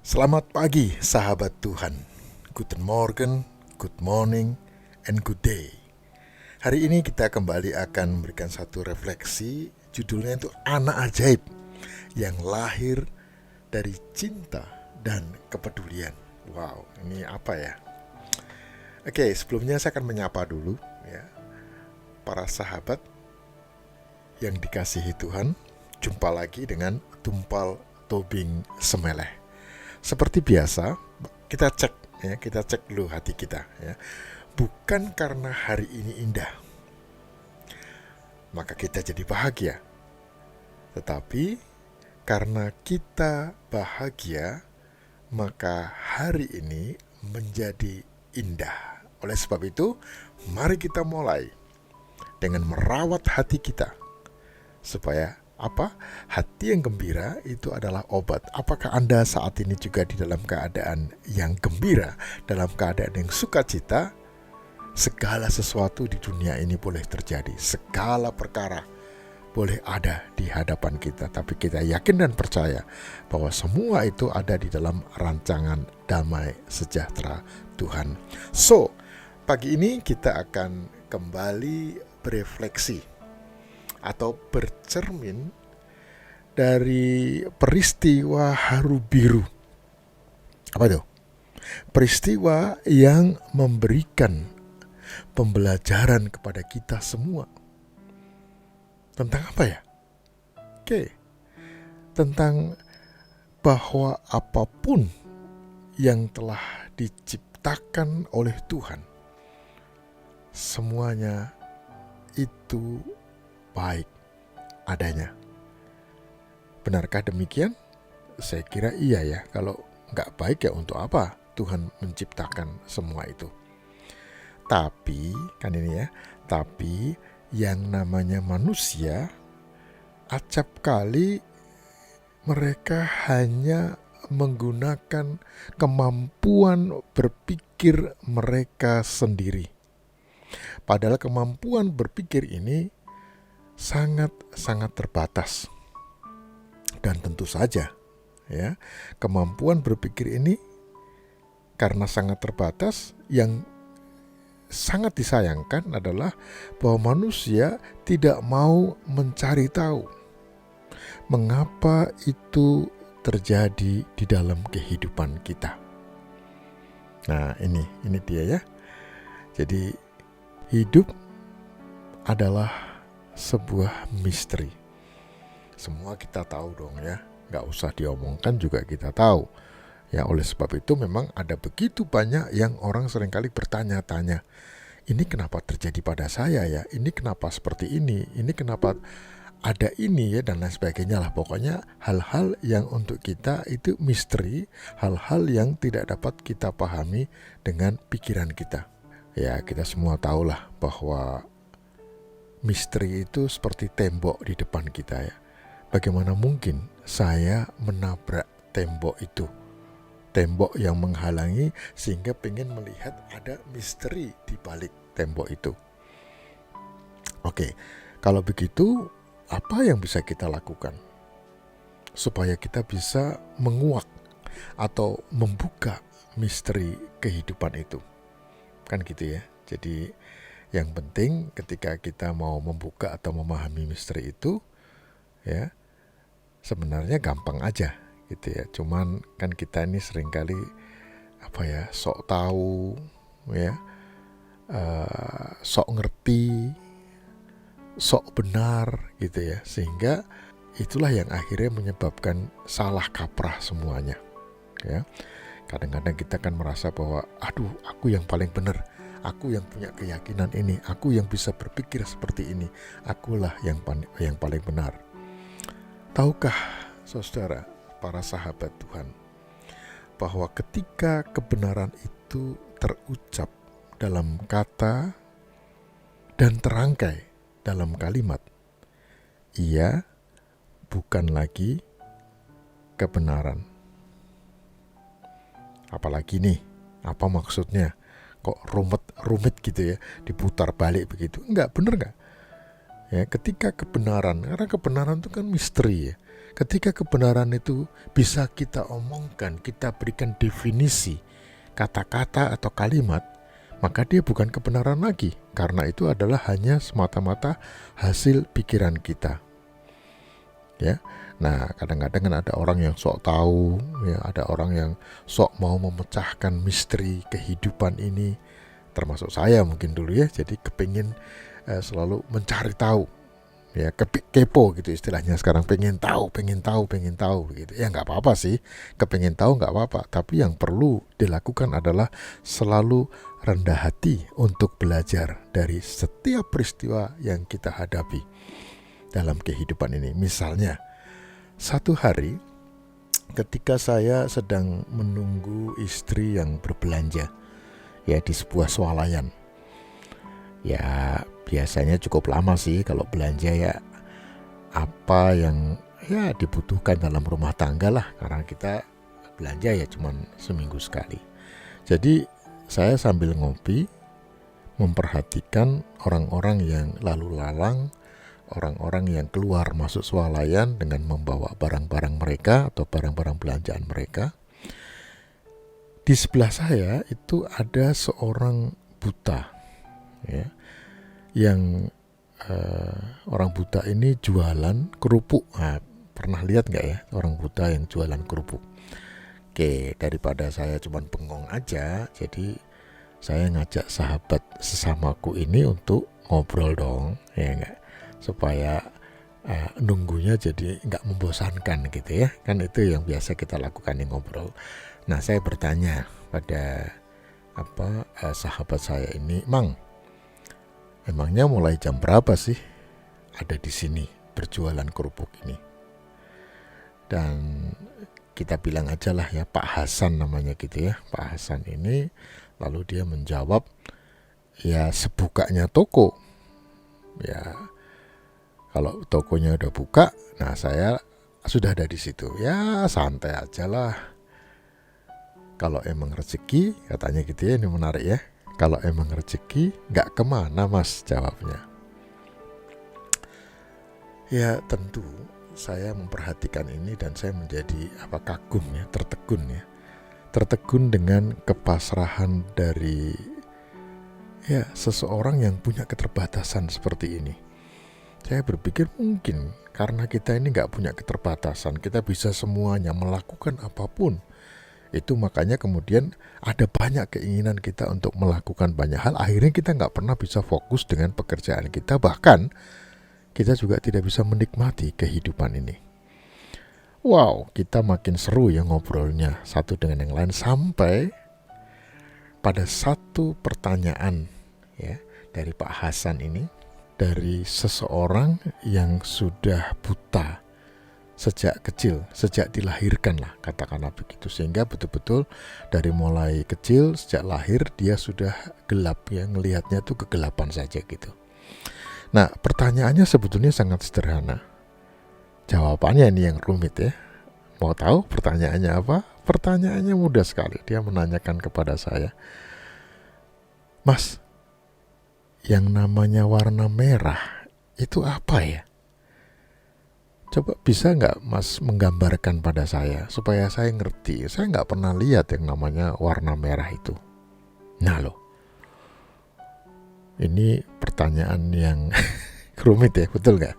Selamat pagi sahabat Tuhan. Guten Morgen, good morning, and good day. Hari ini kita kembali akan memberikan satu refleksi. Judulnya itu Anak Ajaib yang lahir dari cinta dan kepedulian. Wow, ini apa ya? Oke, sebelumnya saya akan menyapa dulu ya, para sahabat yang dikasihi Tuhan. Jumpa lagi dengan Tumpal Tobing Semeleh. Seperti biasa, kita cek dulu hati kita ya. Bukan karena hari ini indah, maka kita jadi bahagia. Tetapi karena kita bahagia, maka hari ini menjadi indah. Oleh sebab itu, mari kita mulai dengan merawat hati kita. Supaya apa? Hati yang gembira itu adalah obat. Apakah Anda saat ini juga di dalam keadaan yang gembira, dalam keadaan yang sukacita? Segala sesuatu di dunia ini boleh terjadi. Segala perkara boleh ada di hadapan kita. Tapi kita yakin dan percaya bahwa semua itu ada di dalam rancangan damai sejahtera Tuhan. So, pagi ini kita akan kembali berefleksi atau bercermin dari peristiwa haru biru. Apa itu? Peristiwa yang memberikan pembelajaran kepada kita semua. Tentang apa ya? Oke. Tentang bahwa apapun yang telah diciptakan oleh Tuhan, semuanya itu baik adanya. Benarkah demikian? Saya kira iya ya. Kalau nggak baik ya untuk apa Tuhan menciptakan semua itu? Tapi kan ini ya, tapi yang namanya manusia, acap kali mereka hanya menggunakan kemampuan berpikir mereka sendiri. Padahal kemampuan berpikir ini sangat terbatas. Dan tentu saja ya, kemampuan berpikir ini karena sangat terbatas, yang sangat disayangkan adalah bahwa manusia tidak mau mencari tahu mengapa itu terjadi di dalam kehidupan kita. Nah, ini dia ya. Jadi hidup adalah sebuah misteri. Semua kita tahu dong ya, gak usah diomongkan juga kita tahu. Ya, oleh sebab itu memang ada begitu banyak yang orang seringkali bertanya-tanya, ini kenapa terjadi pada saya ya, ini kenapa seperti ini kenapa ada ini ya, dan lain sebagainya lah. Pokoknya hal-hal yang untuk kita itu misteri, hal-hal yang tidak dapat kita pahami dengan pikiran kita. Ya, kita semua tahulah bahwa misteri itu seperti tembok di depan kita ya. Bagaimana mungkin saya menabrak tembok itu? Tembok yang menghalangi, sehingga pengen melihat ada misteri di balik tembok itu. Oke, kalau begitu apa yang bisa kita lakukan supaya kita bisa menguak atau membuka misteri kehidupan itu? Kan gitu ya. Jadi yang penting ketika kita mau membuka atau memahami misteri itu ya, sebenarnya gampang aja gitu ya. Cuman kan kita ini seringkali sok tahu ya, sok ngerti, sok benar gitu ya, sehingga itulah yang akhirnya menyebabkan salah kaprah semuanya ya. Kadang-kadang kita kan merasa bahwa aduh, aku yang paling benar, aku yang punya keyakinan ini, aku yang bisa berpikir seperti ini, akulah yang paling benar. Tahukah saudara, para sahabat Tuhan, bahwa ketika kebenaran itu terucap dalam kata dan terangkai dalam kalimat, ia bukan lagi kebenaran. Apalagi nih, apa maksudnya? Kok rumit gitu ya, diputar balik begitu? Enggak, bener enggak? Ya, ketika kebenaran, karena kebenaran itu kan misteri ya. Ketika kebenaran itu bisa kita omongkan, kita berikan definisi, kata-kata atau kalimat, maka dia bukan kebenaran lagi, karena itu adalah hanya semata-mata hasil pikiran kita. Ya, nah kadang-kadang kan ada orang yang sok tahu, ya, ada orang yang sok mau memecahkan misteri kehidupan ini, termasuk saya mungkin dulu ya, jadi kepingin selalu mencari tahu, ya, kepo gitu istilahnya sekarang, pengen tahu gitu. Ya nggak apa-apa sih, kepengen tahu nggak apa-apa, tapi yang perlu dilakukan adalah selalu rendah hati untuk belajar dari setiap peristiwa yang kita hadapi dalam kehidupan ini. Misalnya, satu hari ketika saya sedang menunggu istri yang berbelanja, ya, di sebuah swalayan. Ya biasanya cukup lama sih kalau belanja, ya, apa yang ya dibutuhkan dalam rumah tangga lah, karena kita belanja ya cuman seminggu sekali. Jadi saya sambil ngopi memperhatikan orang-orang yang lalu lalang, orang-orang yang keluar masuk swalayan dengan membawa barang-barang mereka atau barang-barang belanjaan mereka. Di sebelah saya itu ada seorang buta, ya, yang orang buta ini jualan kerupuk. Nah, pernah lihat nggak ya orang buta yang jualan kerupuk? Oke, daripada saya cuma bengong aja, jadi saya ngajak sahabat sesamaku ini untuk ngobrol dong, ya nggak, supaya nunggunya jadi nggak membosankan gitu ya, kan itu yang biasa kita lakukan yang ngobrol. Nah, saya bertanya pada sahabat saya ini, Mang, emangnya mulai jam berapa sih ada di sini berjualan kerupuk ini? Dan kita bilang aja lah ya, Pak Hasan namanya gitu ya, Pak Hasan ini. Lalu dia menjawab, ya sebukanya toko. Ya kalau tokonya udah buka, nah saya sudah ada di situ. Ya santai aja lah. Kalau emang rezeki, katanya gitu ya, ini menarik ya. Kalau emang rezeki, gak kemana mas, jawabnya. Ya tentu saya memperhatikan ini dan saya menjadi kagum ya, tertegun dengan kepasrahan dari ya seseorang yang punya keterbatasan seperti ini. Saya berpikir mungkin karena kita ini gak punya keterbatasan, kita bisa semuanya melakukan apapun. Itu makanya kemudian ada banyak keinginan kita untuk melakukan banyak hal. Akhirnya kita gak pernah bisa fokus dengan pekerjaan kita. Bahkan kita juga tidak bisa menikmati kehidupan ini. Wow, kita makin seru ya ngobrolnya satu dengan yang lain, sampai pada satu pertanyaan ya dari Pak Hasan ini, dari seseorang yang sudah buta sejak kecil, sejak dilahirkan lah, katakanlah begitu, sehingga betul-betul dari mulai kecil sejak lahir dia sudah gelap ya, ngelihatnya tuh kegelapan saja gitu. Nah, pertanyaannya sebetulnya sangat sederhana, jawabannya ini yang rumit ya. Mau tahu pertanyaannya apa? Pertanyaannya mudah sekali. Dia menanyakan kepada saya, Mas, yang namanya warna merah itu apa ya? Coba bisa nggak Mas menggambarkan pada saya supaya saya ngerti. Saya nggak pernah lihat yang namanya warna merah itu. Nah loh, ini pertanyaan yang rumit ya, betul nggak?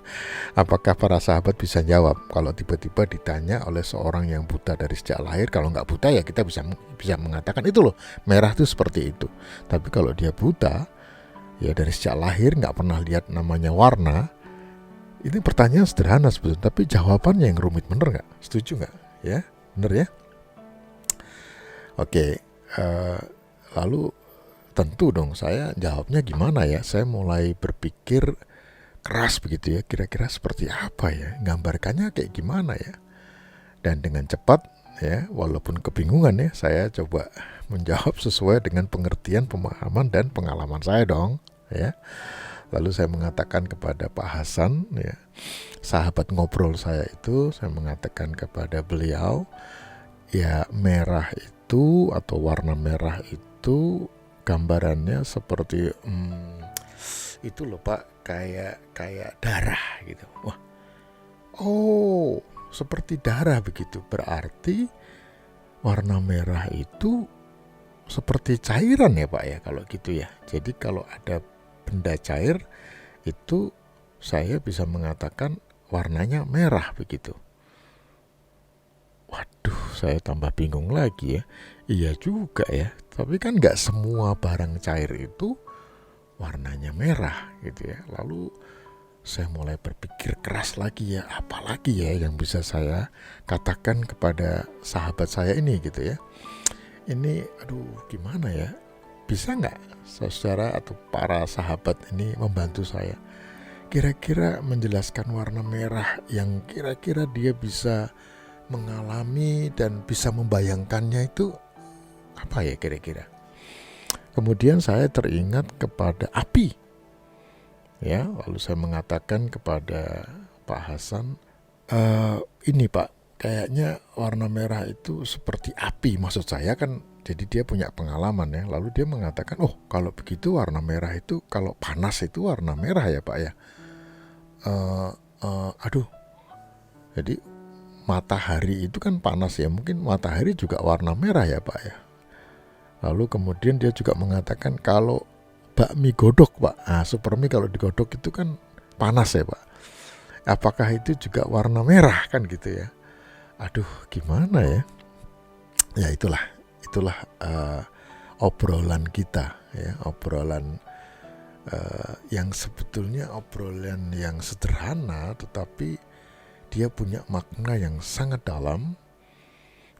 Apakah para sahabat bisa jawab kalau tiba-tiba ditanya oleh seorang yang buta dari sejak lahir? Kalau nggak buta ya kita bisa mengatakan itu loh, merah itu seperti itu. Tapi kalau dia buta, ya dari sejak lahir nggak pernah lihat namanya warna. Ini pertanyaan sederhana sebetulnya, tapi jawabannya yang rumit, bener nggak? Setuju nggak? Ya, bener ya? Oke, lalu tentu dong saya jawabnya gimana ya? Saya mulai berpikir keras begitu ya, kira-kira seperti apa ya? Gambarkannya kayak gimana ya? Dan dengan cepat ya, walaupun kebingungan ya, saya coba menjawab sesuai dengan pengertian, pemahaman, dan pengalaman saya dong, ya. Lalu saya mengatakan kepada Pak Hasan, ya, sahabat ngobrol saya itu, saya mengatakan kepada beliau, ya merah itu atau warna merah itu gambarannya seperti itu loh Pak, kayak darah gitu. Wah, oh seperti darah begitu. Berarti warna merah itu seperti cairan ya Pak ya kalau gitu ya. Jadi kalau ada benda cair itu saya bisa mengatakan warnanya merah begitu. Waduh, saya tambah bingung lagi ya. Iya juga ya, tapi kan nggak semua barang cair itu warnanya merah gitu ya. Lalu saya mulai berpikir keras lagi ya, apalagi ya yang bisa saya katakan kepada sahabat saya ini gitu ya. Ini aduh gimana ya, bisa nggak saudara atau para sahabat ini membantu saya kira-kira menjelaskan warna merah yang kira-kira dia bisa mengalami dan bisa membayangkannya itu apa ya kira-kira. Kemudian saya teringat kepada api. Ya, lalu saya mengatakan kepada Pak Hasan, ini Pak, kayaknya warna merah itu seperti api. Maksud saya kan, jadi dia punya pengalaman ya. Lalu dia mengatakan, oh kalau begitu warna merah itu, kalau panas itu warna merah ya Pak ya. Aduh, jadi matahari itu kan panas ya, mungkin matahari juga warna merah ya Pak ya. Lalu kemudian dia juga mengatakan kalau bakmi godok Pak, super mie kalau digodok itu kan panas ya Pak. Apakah itu juga warna merah kan gitu ya? Aduh gimana ya? Ya itulah obrolan kita ya, obrolan yang sebetulnya obrolan yang sederhana, tetapi dia punya makna yang sangat dalam.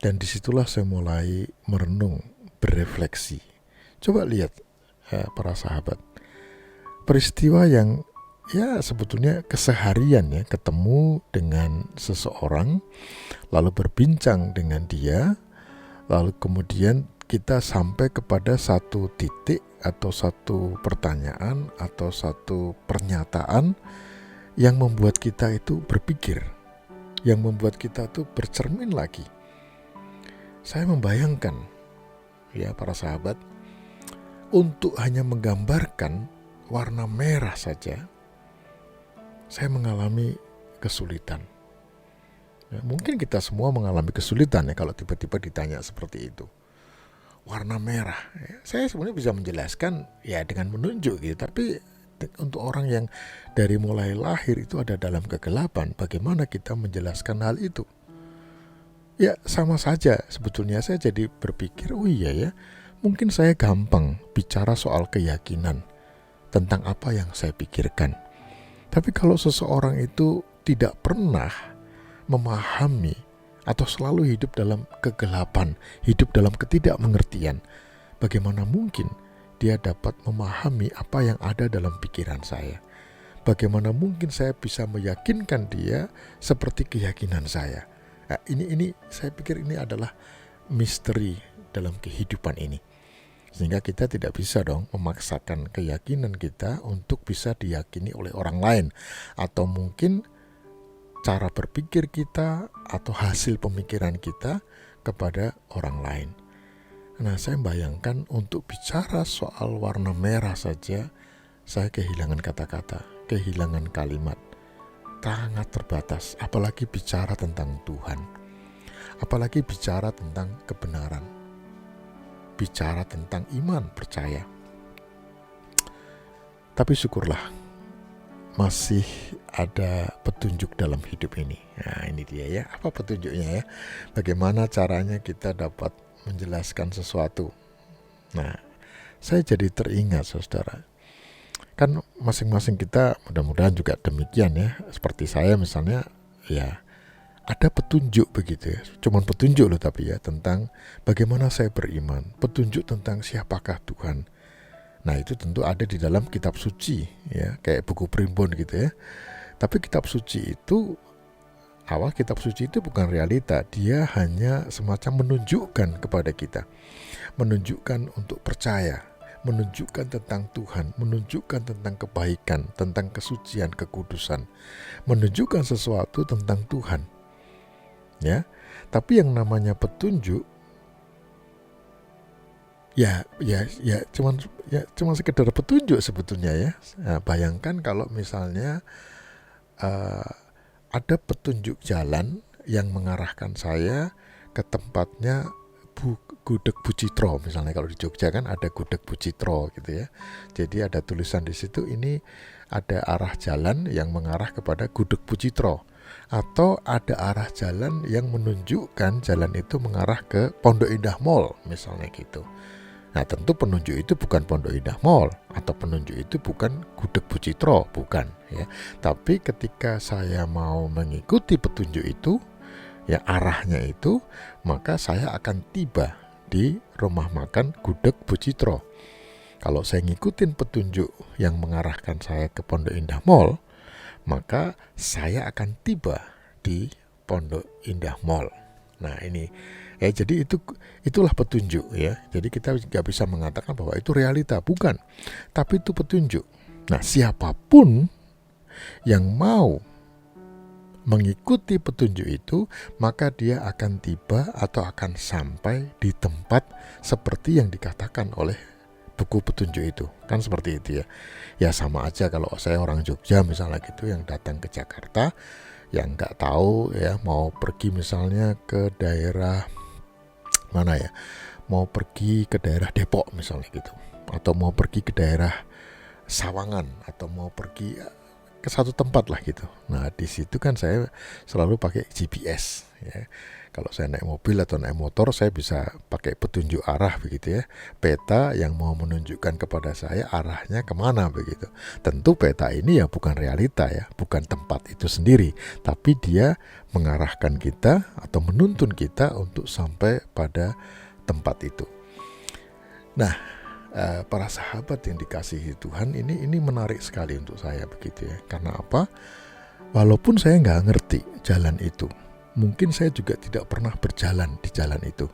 Dan disitulah saya mulai merenung, berefleksi. Coba lihat para sahabat, peristiwa yang ya sebetulnya keseharian ya, ketemu dengan seseorang, lalu berbincang dengan dia, lalu kemudian kita sampai kepada satu titik atau satu pertanyaan atau satu pernyataan yang membuat kita itu berpikir, yang membuat kita itu bercermin lagi. Saya membayangkan ya para sahabat, untuk hanya menggambarkan warna merah saja, saya mengalami kesulitan. Ya, mungkin kita semua mengalami kesulitan ya kalau tiba-tiba ditanya seperti itu. Warna merah, ya, saya sebenarnya bisa menjelaskan ya dengan menunjuk gitu, tapi untuk orang yang dari mulai lahir itu ada dalam kegelapan, bagaimana kita menjelaskan hal itu? Ya sama saja sebetulnya. Saya jadi berpikir, oh iya ya, mungkin saya gampang bicara soal keyakinan tentang apa yang saya pikirkan. Tapi kalau seseorang itu tidak pernah memahami atau selalu hidup dalam kegelapan, hidup dalam ketidakmengertian, bagaimana mungkin dia dapat memahami apa yang ada dalam pikiran saya? Bagaimana mungkin saya bisa meyakinkan dia seperti keyakinan saya? Nah, ini saya pikir ini adalah misteri dalam kehidupan ini. Sehingga kita tidak bisa dong memaksakan keyakinan kita untuk bisa diyakini oleh orang lain, atau mungkin cara berpikir kita atau hasil pemikiran kita kepada orang lain. Nah, saya bayangkan untuk bicara soal warna merah saja, saya kehilangan kata-kata, kehilangan kalimat, sangat terbatas, apalagi bicara tentang Tuhan, apalagi bicara tentang kebenaran, bicara tentang iman, percaya. Tapi syukurlah masih ada petunjuk dalam hidup ini. Nah ini dia ya, apa petunjuknya ya? Bagaimana caranya kita dapat menjelaskan sesuatu. Nah saya jadi teringat saudara, kan masing-masing kita mudah-mudahan juga demikian ya. Seperti saya misalnya ya, ada petunjuk begitu ya, cuman petunjuk loh tapi ya, tentang bagaimana saya beriman, petunjuk tentang siapakah Tuhan. Nah itu tentu ada di dalam kitab suci ya, kayak buku primbon gitu ya. Tapi kitab suci itu, awal kitab suci itu bukan realita, dia hanya semacam menunjukkan kepada kita, menunjukkan untuk percaya, menunjukkan tentang Tuhan, menunjukkan tentang kebaikan, tentang kesucian, kekudusan, menunjukkan sesuatu tentang Tuhan. Ya, tapi yang namanya petunjuk ya cuma sekedar petunjuk sebetulnya ya. Nah, bayangkan kalau misalnya ada petunjuk jalan yang mengarahkan saya ke tempatnya Gudeg Bucitro, misalnya kalau di Jogja kan ada Gudeg Bucitro gitu ya. Jadi ada tulisan di situ, ini ada arah jalan yang mengarah kepada Gudeg Bucitro, atau ada arah jalan yang menunjukkan jalan itu mengarah ke Pondok Indah Mall misalnya gitu. Nah tentu penunjuk itu bukan Pondok Indah Mall, atau penunjuk itu bukan Gudeg Bucitro, bukan ya. Tapi ketika saya mau mengikuti petunjuk itu, ya arahnya itu, maka saya akan tiba di rumah makan Gudeg Bucitro. Kalau saya ngikutin petunjuk yang mengarahkan saya ke Pondok Indah Mall, maka saya akan tiba di Pondok Indah Mall. Nah ini ya, jadi itulah petunjuk ya. Jadi kita nggak bisa mengatakan bahwa itu realita, bukan, tapi itu petunjuk. Nah siapapun yang mau mengikuti petunjuk itu, maka dia akan tiba atau akan sampai di tempat seperti yang dikatakan oleh buku petunjuk itu. Kan seperti itu ya. Ya sama aja kalau saya orang Jogja misalnya gitu, yang datang ke Jakarta, yang nggak tahu ya mau pergi misalnya ke daerah mana ya, mau pergi ke daerah Depok misalnya gitu, atau mau pergi ke daerah Sawangan, atau mau pergi ke satu tempat lah gitu. Nah di situ kan saya selalu pakai GPS ya. Kalau saya naik mobil atau naik motor, saya bisa pakai petunjuk arah begitu ya, peta yang mau menunjukkan kepada saya arahnya kemana begitu. Tentu peta ini ya bukan realita ya, bukan tempat itu sendiri, tapi dia mengarahkan kita atau menuntun kita untuk sampai pada tempat itu. Nah para sahabat yang dikasihi Tuhan, ini menarik sekali untuk saya begitu ya. Karena apa? Walaupun saya nggak ngerti jalan itu, mungkin saya juga tidak pernah berjalan di jalan itu,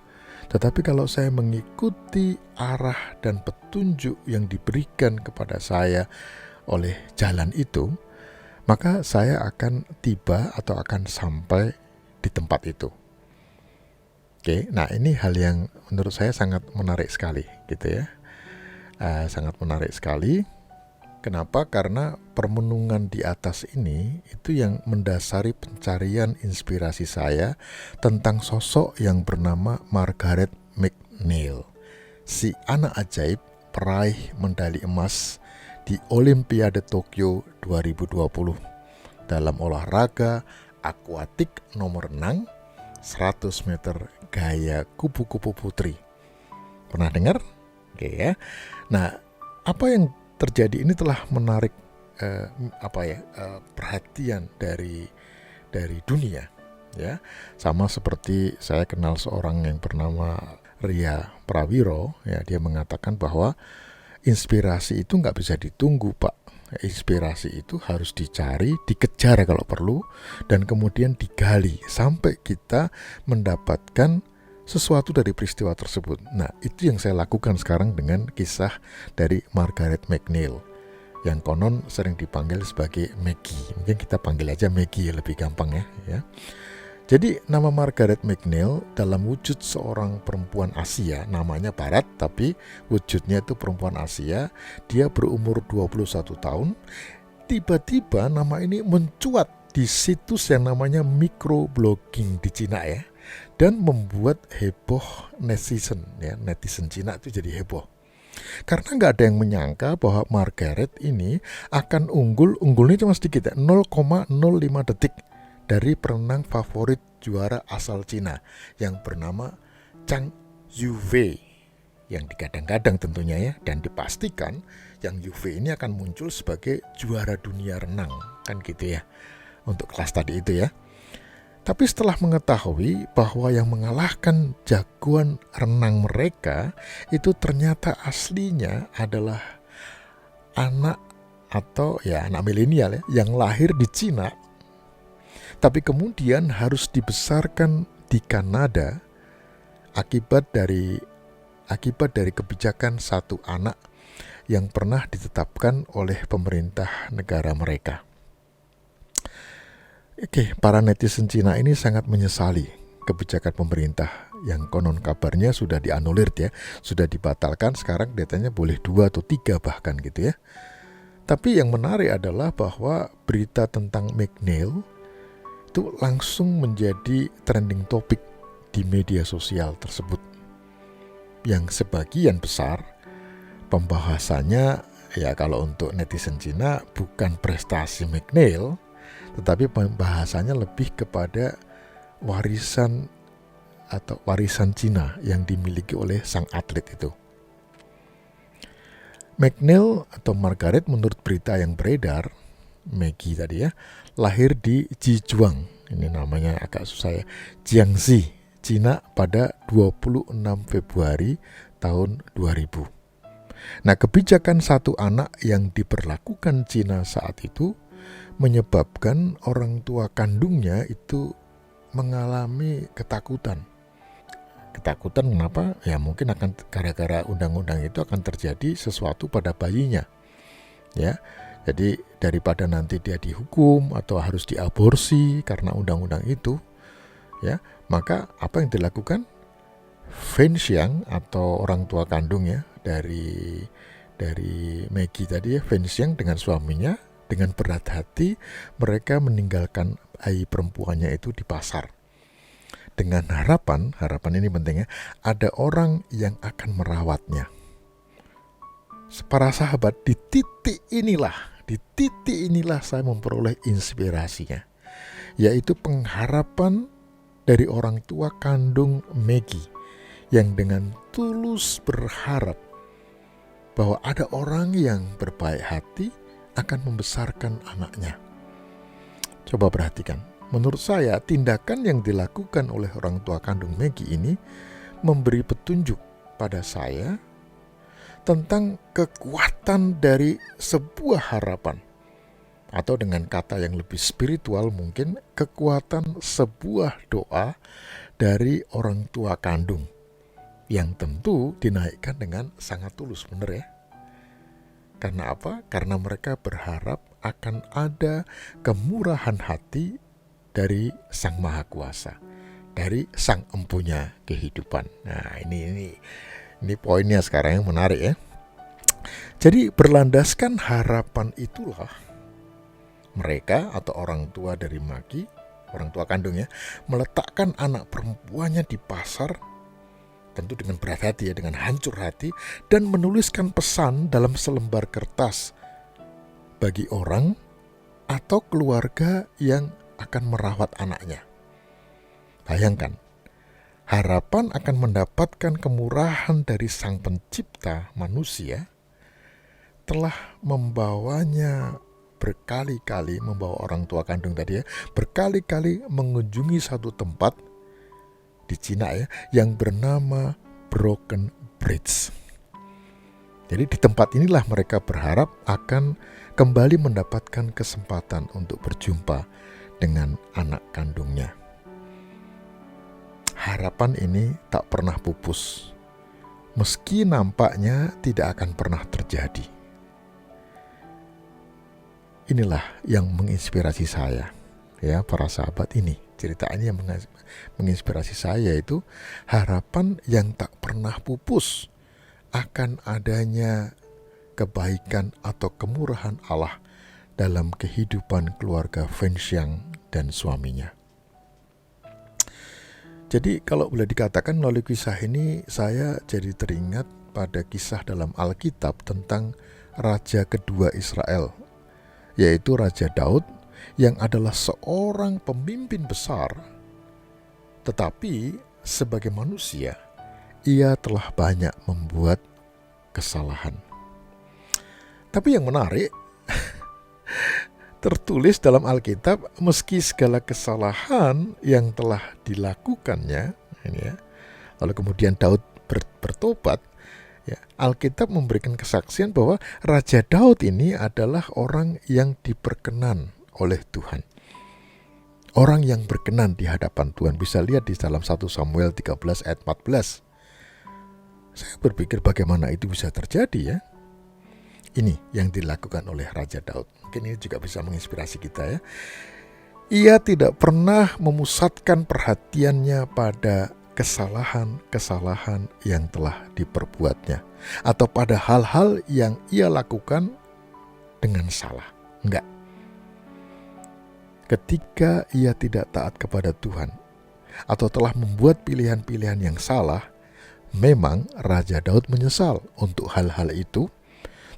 tetapi kalau saya mengikuti arah dan petunjuk yang diberikan kepada saya oleh jalan itu, maka saya akan tiba atau akan sampai di tempat itu. Oke, nah ini hal yang menurut saya sangat menarik sekali gitu ya. Sangat menarik sekali. Kenapa? Karena permenungan di atas ini itu yang mendasari pencarian inspirasi saya tentang sosok yang bernama Margaret McNeil, si anak ajaib peraih medali emas di Olimpiade Tokyo 2020 dalam olahraga akuatik nomor renang 100 meter gaya kupu-kupu putri. Pernah dengar? Oke ya. Nah, apa yang terjadi ini telah menarik perhatian dari dunia ya. Sama seperti saya kenal seorang yang bernama Ria Prawiro ya, dia mengatakan bahwa inspirasi itu nggak bisa ditunggu, Pak. Inspirasi itu harus dicari, dikejar kalau perlu, dan kemudian digali sampai kita mendapatkan sesuatu dari peristiwa tersebut. Nah, itu yang saya lakukan sekarang dengan kisah dari Margaret McNeil, yang konon sering dipanggil sebagai Maggie. Mungkin kita panggil aja Maggie, lebih gampang ya. Jadi nama Margaret McNeil dalam wujud seorang perempuan Asia, namanya Barat tapi wujudnya itu perempuan Asia. Dia berumur 21 tahun. Tiba-tiba nama ini mencuat di situs yang namanya microblogging di Cina ya, dan membuat heboh netizen ya. Netizen Cina itu jadi heboh karena nggak ada yang menyangka bahwa Margaret ini akan unggulnya cuma sedikit ya, 0,05 detik dari perenang favorit juara asal Cina yang bernama Zhang Yufei, yang digadang-gadang tentunya ya, dan dipastikan yang Yufei ini akan muncul sebagai juara dunia renang kan gitu ya, untuk kelas tadi itu ya. Tapi setelah mengetahui bahwa yang mengalahkan jagoan renang mereka itu ternyata aslinya adalah anak milenial ya, yang lahir di Cina, tapi kemudian harus dibesarkan di Kanada akibat dari kebijakan satu anak yang pernah ditetapkan oleh pemerintah negara mereka. Oke, para netizen Cina ini sangat menyesali kebijakan pemerintah yang konon kabarnya sudah dianulir ya, sudah dibatalkan. Sekarang datanya boleh 2 atau 3 bahkan gitu ya. Tapi yang menarik adalah bahwa berita tentang McNeil itu langsung menjadi trending topik di media sosial tersebut, yang sebagian besar pembahasannya ya kalau untuk netizen Cina bukan prestasi McNeil, tetapi pembahasannya lebih kepada warisan atau warisan Cina yang dimiliki oleh sang atlet itu. McNeil atau Margaret menurut berita yang beredar, Maggie tadi ya, lahir di Jijuang, ini namanya agak susah ya, Jiangxi, Cina pada 26 Februari tahun 2000. Nah, kebijakan satu anak yang diberlakukan Cina saat itu menyebabkan orang tua kandungnya itu mengalami ketakutan. Ketakutan kenapa? Ya mungkin akan gara-gara undang-undang itu akan terjadi sesuatu pada bayinya. Ya. Jadi daripada nanti dia dihukum atau harus diaborsi karena undang-undang itu, ya, maka apa yang dilakukan? Fen Xiang atau orang tua kandungnya dari Maggie tadi ya, Fen Xiang dengan suaminya dengan berat hati mereka meninggalkan bayi perempuannya itu di pasar. Dengan harapan ini pentingnya, ada orang yang akan merawatnya. Para sahabat, di titik inilah saya memperoleh inspirasinya, yaitu pengharapan dari orang tua kandung Maggie yang dengan tulus berharap bahwa ada orang yang berbaik hati akan membesarkan anaknya. Coba perhatikan, menurut saya tindakan yang dilakukan oleh orang tua kandung Maggie ini memberi petunjuk pada saya tentang kekuatan dari sebuah harapan, atau dengan kata yang lebih spiritual mungkin kekuatan sebuah doa dari orang tua kandung yang tentu dinaikkan dengan sangat tulus, benar ya? Karena apa? Karena mereka berharap akan ada kemurahan hati dari Sang Maha Kuasa, dari Sang Empunya kehidupan. Nah, ini poinnya sekarang yang menarik ya. Jadi berlandaskan harapan itulah mereka atau orang tua dari Maggie, orang tua kandungnya, meletakkan anak perempuannya di pasar, tentu dengan berat hati ya, dengan hancur hati, dan menuliskan pesan dalam selembar kertas bagi orang atau keluarga yang akan merawat anaknya. Bayangkan, harapan akan mendapatkan kemurahan dari Sang Pencipta manusia telah membawanya berkali-kali, membawa orang tua kandung tadi ya, berkali-kali mengunjungi satu tempat di Cina ya, yang bernama Broken Bridge. Jadi di tempat inilah mereka berharap akan kembali mendapatkan kesempatan untuk berjumpa dengan anak kandungnya. Harapan ini tak pernah pupus, meski nampaknya tidak akan pernah terjadi. Inilah yang menginspirasi saya, ya para sahabat. Ini cerita ini yang menginspirasi saya, itu harapan yang tak pernah pupus akan adanya kebaikan atau kemurahan Allah dalam kehidupan keluarga Fen Xiang dan suaminya. Jadi kalau boleh dikatakan melalui kisah ini saya jadi teringat pada kisah dalam Alkitab tentang raja kedua Israel, yaitu Raja Daud, yang adalah seorang pemimpin besar, tetapi sebagai manusia ia telah banyak membuat kesalahan. Tapi yang menarik, tertulis dalam Alkitab, meski segala kesalahan yang telah dilakukannya, ini ya, lalu kemudian Daud bertobat, ya, Alkitab memberikan kesaksian bahwa Raja Daud ini adalah orang yang diperkenan oleh Tuhan. Orang yang berkenan di hadapan Tuhan. Bisa lihat di dalam 1 Samuel 13 ayat 14. Saya berpikir bagaimana itu bisa terjadi ya. Ini yang dilakukan oleh Raja Daud. Mungkin ini juga bisa menginspirasi kita ya. Ia tidak pernah memusatkan perhatiannya pada kesalahan-kesalahan yang telah diperbuatnya, atau pada hal-hal yang ia lakukan dengan salah. Enggak. ketika ia tidak taat kepada Tuhan atau telah membuat pilihan-pilihan yang salah, memang Raja Daud menyesal untuk hal-hal itu,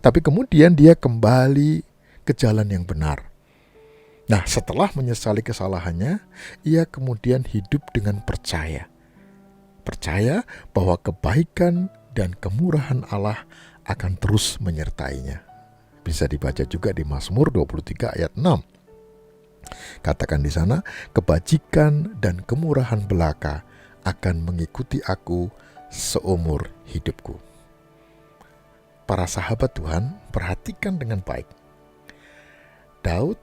tapi kemudian dia kembali ke jalan yang benar. Nah, setelah menyesali kesalahannya, ia kemudian hidup dengan percaya. Percaya bahwa kebaikan dan kemurahan Allah akan terus menyertainya. Bisa dibaca juga di Mazmur 23 ayat 6. Katakan di sana, kebajikan dan kemurahan belaka akan mengikuti aku seumur hidupku. Para sahabat Tuhan, perhatikan dengan baik. Daud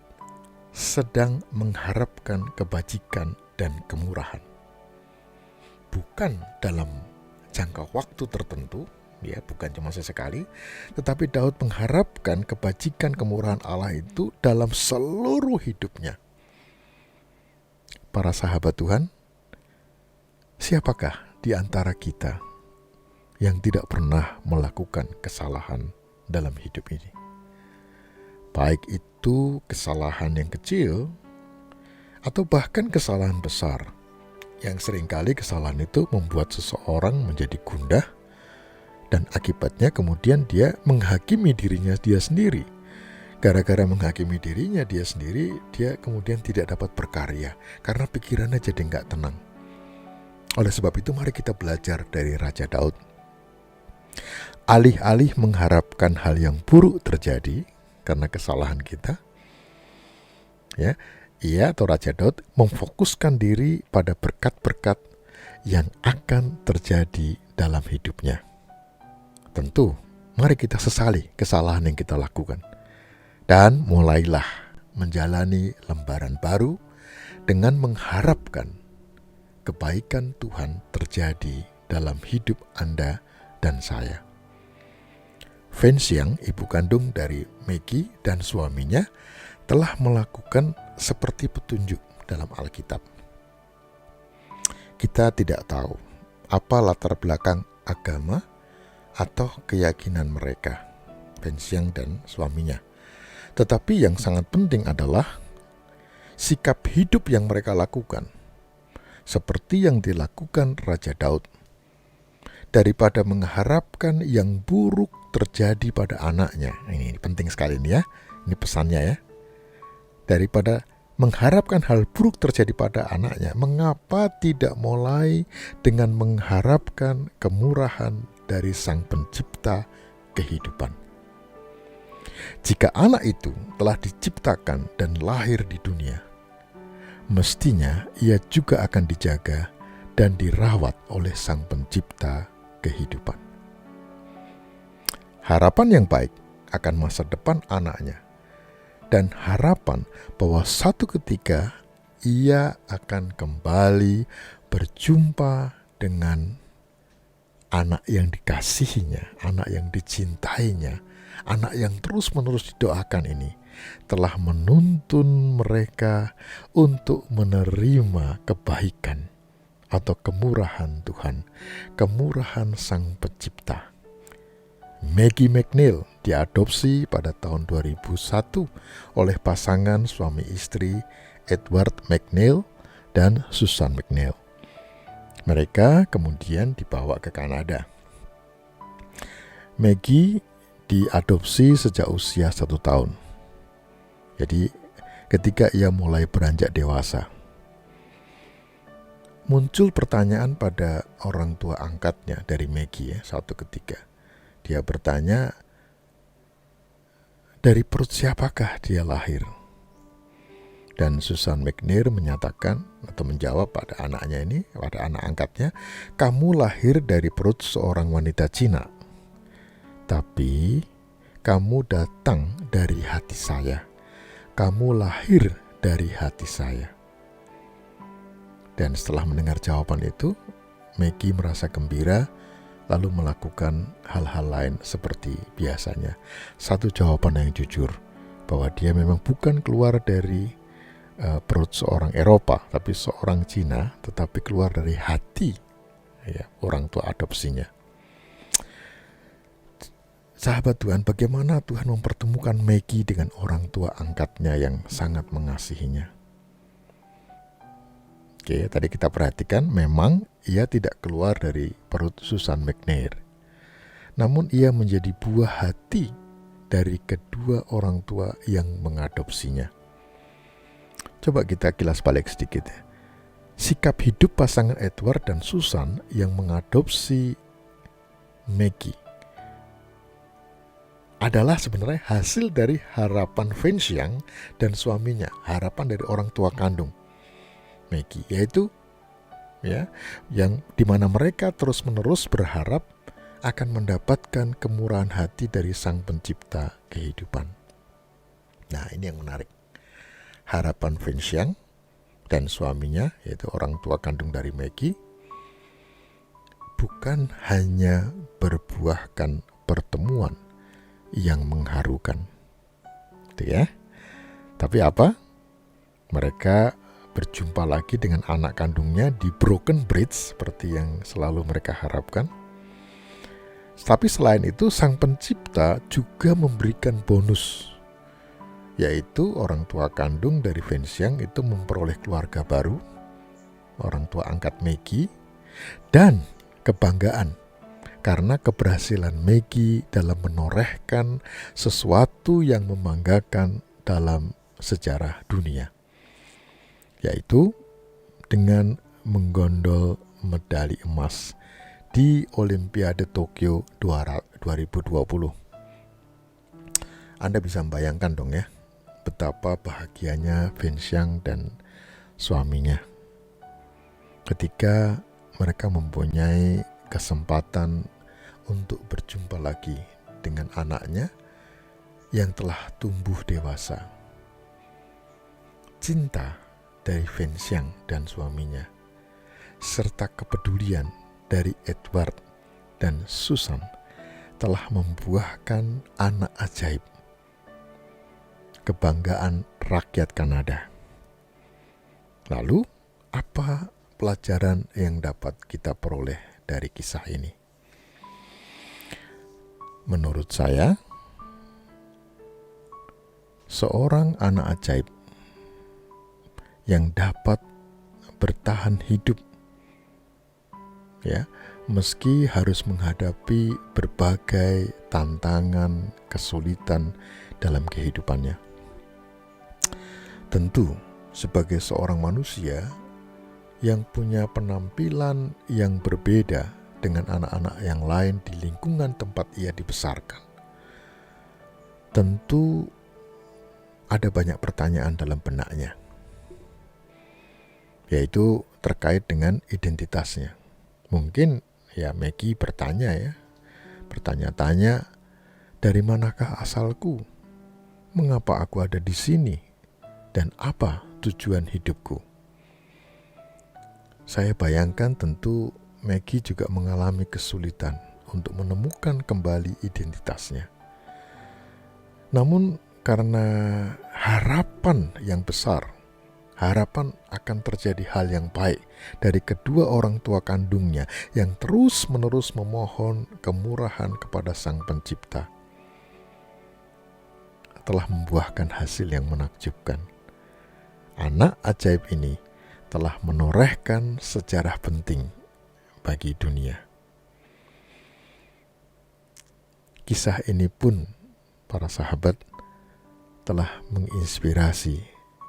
sedang mengharapkan kebajikan dan kemurahan. Bukan dalam jangka waktu tertentu, ya, bukan cuma sesekali, tetapi Daud mengharapkan kebajikan kemurahan Allah itu dalam seluruh hidupnya. Para sahabat Tuhan, siapakah di antara kita yang tidak pernah melakukan kesalahan dalam hidup ini? Baik itu kesalahan yang kecil atau bahkan kesalahan besar, yang seringkali kesalahan itu membuat seseorang menjadi gundah, dan akibatnya kemudian dia menghakimi dirinya dia sendiri. Gara-gara menghakimi dirinya dia sendiri, dia kemudian tidak dapat berkarya karena pikirannya jadi nggak tenang. Oleh sebab itu, mari kita belajar dari Raja Daud. Alih-alih mengharapkan hal yang buruk terjadi karena kesalahan kita, ya, ia atau Raja Daud memfokuskan diri pada berkat-berkat yang akan terjadi dalam hidupnya. Tentu, mari kita sesali kesalahan yang kita lakukan. Dan mulailah menjalani lembaran baru dengan mengharapkan kebaikan Tuhan terjadi dalam hidup Anda dan saya. Fensiang, ibu kandung dari Maggie dan suaminya, telah melakukan seperti petunjuk dalam Alkitab. Kita tidak tahu apa latar belakang agama atau keyakinan mereka, Fensiang dan suaminya. Tetapi yang sangat penting adalah sikap hidup yang mereka lakukan, seperti yang dilakukan Raja Daud. Daripada mengharapkan yang buruk terjadi pada anaknya. Ini penting sekali nih ya. Ini pesannya ya. Daripada mengharapkan hal buruk terjadi pada anaknya, mengapa tidak mulai dengan mengharapkan kemurahan dari Sang Pencipta kehidupan? Jika anak itu telah diciptakan dan lahir di dunia, mestinya ia juga akan dijaga dan dirawat oleh Sang Pencipta kehidupan. Harapan yang baik akan masa depan anaknya, dan harapan bahwa suatu ketika ia akan kembali berjumpa dengan anak yang dikasihinya, anak yang dicintainya, anak yang terus-menerus didoakan ini, telah menuntun mereka untuk menerima kebaikan atau kemurahan Tuhan, kemurahan Sang Pencipta. Maggie McNeil diadopsi pada tahun 2001 oleh pasangan suami istri Edward McNeil dan Susan McNeil. Mereka kemudian dibawa ke Kanada. Maggie diadopsi sejak usia 1 tahun. Jadi ketika ia mulai beranjak dewasa, muncul pertanyaan pada orang tua angkatnya dari Maggie ya, suatu ketika. Dia bertanya, dari perut siapakah dia lahir? Dan Susan McNeil menyatakan atau menjawab pada anaknya ini, pada anak angkatnya, kamu lahir dari perut seorang wanita Cina, tapi kamu datang dari hati saya. Kamu lahir dari hati saya. Dan setelah mendengar jawaban itu, Maggie merasa gembira, lalu melakukan hal-hal lain seperti biasanya. Satu jawaban yang jujur, bahwa dia memang bukan keluar dari perut seorang Eropa, tapi seorang Cina, tetapi keluar dari hati ya, orang tua adopsinya. Sahabat Tuhan, bagaimana Tuhan mempertemukan Maggie dengan orang tua angkatnya yang sangat mengasihinya? Oke, tadi kita perhatikan memang ia tidak keluar dari perut Susan McNair. Namun ia menjadi buah hati dari kedua orang tua yang mengadopsinya. Coba kita kilas balik sedikit ya. Sikap hidup pasangan Edward dan Susan yang mengadopsi Maggie adalah sebenarnya hasil dari harapan Vincent dan suaminya, harapan dari orang tua kandung Maggie, yaitu ya, yang dimana mereka terus-menerus berharap akan mendapatkan kemurahan hati dari Sang Pencipta kehidupan. Nah, ini yang menarik. Harapan Vincent dan suaminya, yaitu orang tua kandung dari Maggie, bukan hanya berbuahkan pertemuan yang mengharukan, gitu ya. Tapi apa? Mereka berjumpa lagi dengan anak kandungnya di Broken Bridge seperti yang selalu mereka harapkan. Tapi selain itu, Sang Pencipta juga memberikan bonus, yaitu orang tua kandung dari Vincent itu memperoleh keluarga baru, orang tua angkat Maggie, dan kebanggaan karena keberhasilan Maggie dalam menorehkan sesuatu yang membanggakan dalam sejarah dunia, yaitu dengan menggondol medali emas di Olimpiade Tokyo 2020. Anda bisa membayangkan dong ya, betapa bahagianya Vincent dan suaminya ketika mereka mempunyai kesempatan untuk berjumpa lagi dengan anaknya yang telah tumbuh dewasa. Cinta dari Vincent dan suaminya, serta kepedulian dari Edward dan Susan telah membuahkan anak ajaib, kebanggaan rakyat Kanada. Lalu, apa pelajaran yang dapat kita peroleh dari kisah ini? Menurut saya, seorang anak ajaib yang dapat bertahan hidup, ya, meski harus menghadapi berbagai tantangan, kesulitan dalam kehidupannya. Tentu, sebagai seorang manusia yang punya penampilan yang berbeda dengan anak-anak yang lain di lingkungan tempat ia dibesarkan, tentu ada banyak pertanyaan dalam benaknya, yaitu terkait dengan identitasnya. Mungkin ya Maggie bertanya, dari manakah asalku? Mengapa aku ada di sini? Dan apa tujuan hidupku? Saya bayangkan tentu Maggie juga mengalami kesulitan untuk menemukan kembali identitasnya. Namun karena harapan yang besar, harapan akan terjadi hal yang baik dari kedua orang tua kandungnya yang terus-menerus memohon kemurahan kepada Sang Pencipta, telah membuahkan hasil yang menakjubkan. Anak ajaib ini telah menorehkan sejarah penting bagi dunia. Kisah ini pun, para sahabat, telah menginspirasi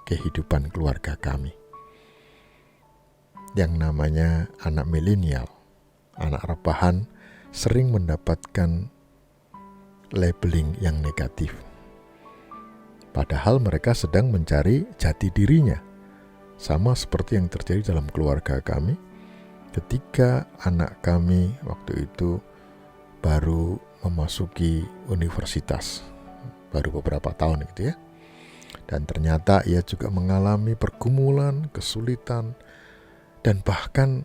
kehidupan keluarga kami. Yang namanya anak milenial, anak rebahan, sering mendapatkan labeling yang negatif. Padahal mereka sedang mencari jati dirinya. Sama seperti yang terjadi dalam keluarga kami ketika anak kami waktu itu baru memasuki universitas, baru beberapa tahun gitu ya. Dan ternyata ia juga mengalami pergumulan, kesulitan, dan bahkan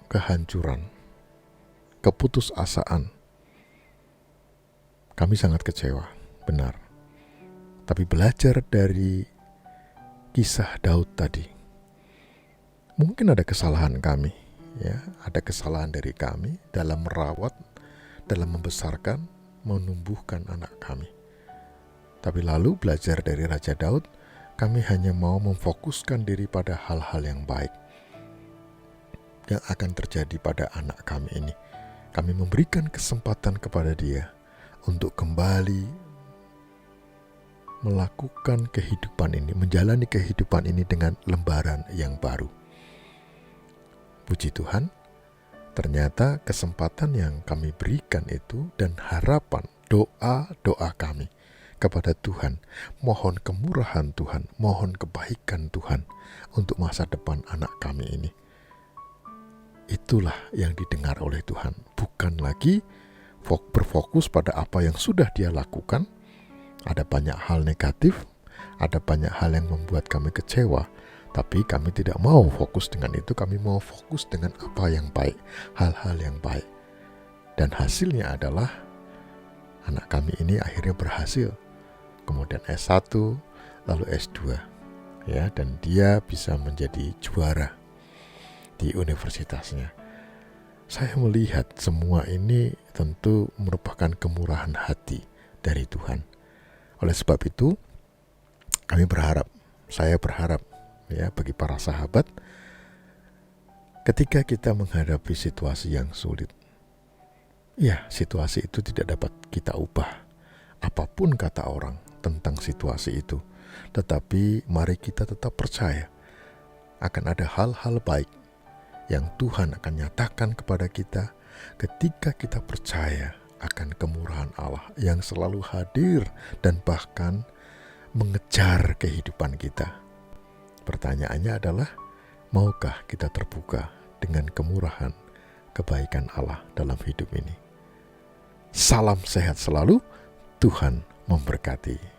kehancuran, keputusasaan. Kami sangat kecewa, benar. Tapi belajar dari kisah Daud tadi, mungkin ada kesalahan kami, ya, ada kesalahan dari kami dalam merawat, dalam membesarkan, menumbuhkan anak kami. Tapi lalu belajar dari Raja Daud, kami hanya mau memfokuskan diri pada hal-hal yang baik yang akan terjadi pada anak kami ini. Kami memberikan kesempatan kepada dia untuk kembali melakukan kehidupan ini, menjalani kehidupan ini dengan lembaran yang baru. Puji Tuhan, ternyata kesempatan yang kami berikan itu dan harapan doa-doa kami kepada Tuhan, mohon kemurahan Tuhan, mohon kebaikan Tuhan untuk masa depan anak kami ini. Itulah yang didengar oleh Tuhan, bukan lagi berfokus pada apa yang sudah dia lakukan. Ada banyak hal negatif, ada banyak hal yang membuat kami kecewa, tapi kami tidak mau fokus dengan itu. Kami mau fokus dengan apa yang baik, hal-hal yang baik. Dan hasilnya adalah anak kami ini akhirnya berhasil, kemudian S1, lalu S2, ya, dan dia bisa menjadi juara di universitasnya. Saya melihat semua ini tentu merupakan kemurahan hati dari Tuhan. Oleh sebab itu, saya berharap ya, bagi para sahabat, ketika kita menghadapi situasi yang sulit, ya, situasi itu tidak dapat kita ubah apapun kata orang tentang situasi itu. Tetapi mari kita tetap percaya akan ada hal-hal baik yang Tuhan akan nyatakan kepada kita ketika kita percaya akan kemurahan Allah yang selalu hadir dan bahkan mengejar kehidupan kita. Pertanyaannya adalah, maukah kita terbuka dengan kemurahan kebaikan Allah dalam hidup ini? Salam sehat selalu, Tuhan memberkati.